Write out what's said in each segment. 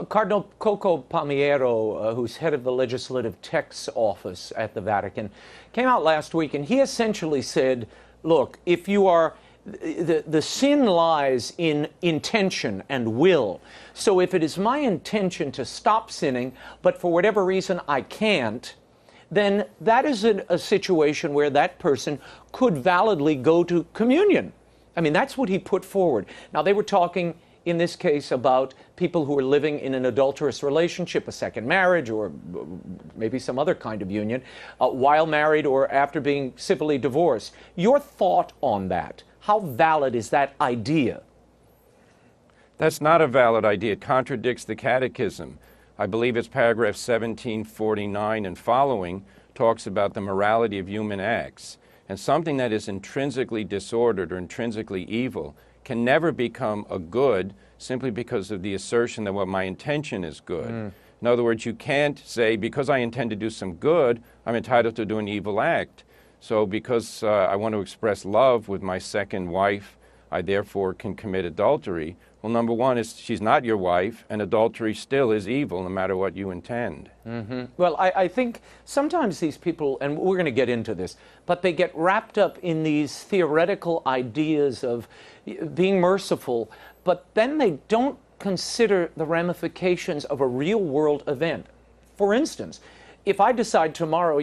Cardinal Coco Palmiero, who's head of the Legislative Texts Office at the Vatican, came out last week and he essentially said, look, if you are, the sin lies in intention and will. So if it is my intention to stop sinning, but for whatever reason I can't, then that is a situation where that person could validly go to communion. I mean, that's what he put forward. Now, they were talking in this case about people who are living in an adulterous relationship, a second marriage, or maybe some other kind of union, while married or after being civilly divorced. Your thought on that? How valid is that idea? That's not a valid idea. It contradicts the Catechism. I believe it's paragraph 1749 and following talks about the morality of human acts. And something that is intrinsically disordered or intrinsically evil can never become a good simply because of the assertion that, well, my intention is good. In other words, you can't say, because I intend to do some good, I'm entitled to do an evil act. So because I want to express love with my second wife, I therefore can commit adultery. Well, number one is she's not your wife, and adultery still is evil no matter what you intend. Well, I think sometimes these people, and we're going to get into this, but they get wrapped up in these theoretical ideas of being merciful, but then they don't consider the ramifications of a real-world event. For instance, if I decide tomorrow,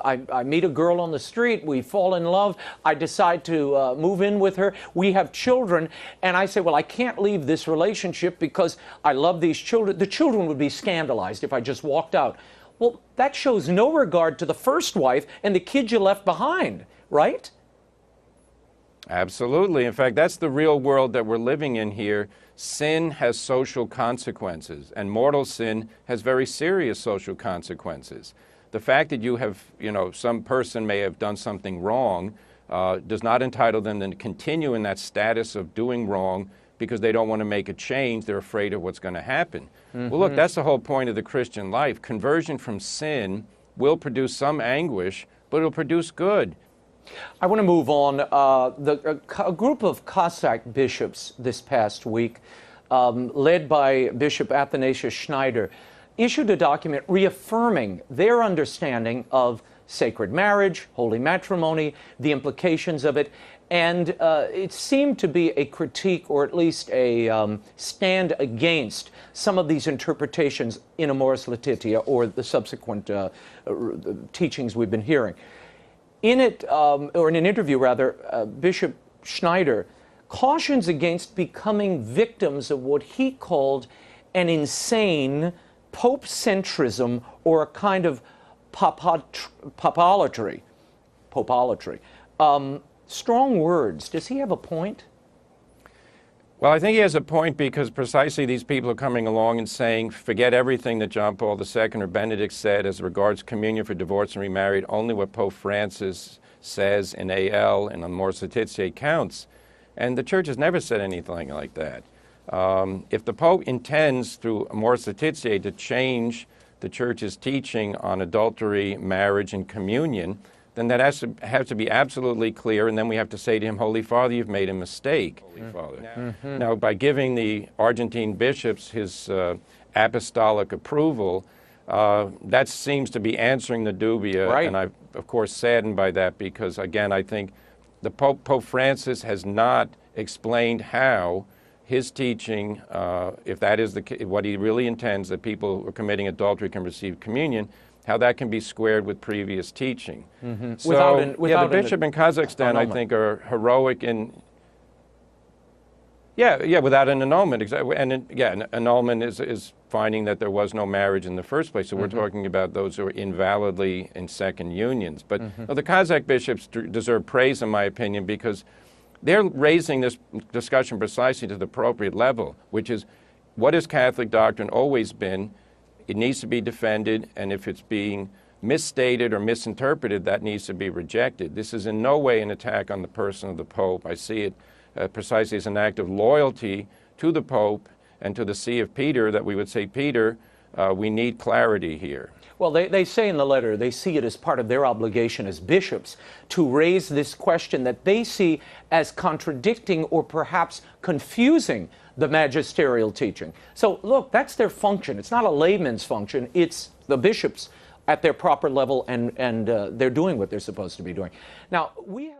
I meet a girl on the street, we fall in love, I decide to move in with her, we have children, and I say, well, I can't leave this relationship because I love these children. The children would be scandalized if I just walked out. Well, that shows no regard to the first wife and the kids you left behind, right? Absolutely. In fact, that's the real world that we're living in here. Sin has social consequences, and mortal sin has very serious social consequences. The fact that you have, some person may have done something wrong does not entitle them to continue in that status of doing wrong because they don't want to make a change. They're afraid of what's going to happen. Well, look, that's the whole point of the Christian life. Conversion from sin will produce some anguish, but it'll produce good. I want to move on. A group of Cossack bishops this past week, led by Bishop Athanasius Schneider, issued a document reaffirming their understanding of sacred marriage, holy matrimony, the implications of it, and it seemed to be a critique, or at least a stand against some of these interpretations in Amoris Laetitia, or the subsequent teachings we've been hearing. In it, or in an interview rather, Bishop Schneider cautions against becoming victims of what he called an insane pope-centrism, or a kind of popolatry. Strong words. Does he have a point? Well, I think he has a point because precisely these people are coming along and saying, forget everything that John Paul II or Benedict said as regards communion for divorced and remarried. Only what Pope Francis says in AL and Amoris Laetitia counts. And the Church has never said anything like that. If the Pope intends through Amoris Laetitia to change the Church's teaching on adultery, marriage, and communion, then that has to be absolutely clear, and then we have to say to him, Holy Father, you've made a mistake. Holy Father. Now, by giving the Argentine bishops his apostolic approval, that seems to be answering the dubia, right. And I'm, of course, saddened by that because, again, I think the Pope Francis has not explained how his teaching, if that is what he really intends, that people who are committing adultery can receive communion, how that can be squared with previous teaching. So, the bishop in Kazakhstan, I think, are heroic in, without an annulment. Exactly. And an annulment is finding that there was no marriage in the first place. So we're talking about those who are invalidly in second unions. But the Kazakh bishops deserve praise, in my opinion, because they're raising this discussion precisely to the appropriate level, which is, what has Catholic doctrine always been? It needs to be defended, and if it's being misstated or misinterpreted, that needs to be rejected. This is in no way an attack on the person of the Pope. I see it precisely as an act of loyalty to the Pope and to the See of Peter, that we would say, Peter, We need clarity here. Well, they say in the letter they see it as part of their obligation as bishops to raise this question that they see as contradicting or perhaps confusing the magisterial teaching. So, look, that's their function. It's not a layman's function. It's the bishops at their proper level, and they're doing what they're supposed to be doing. Now, we have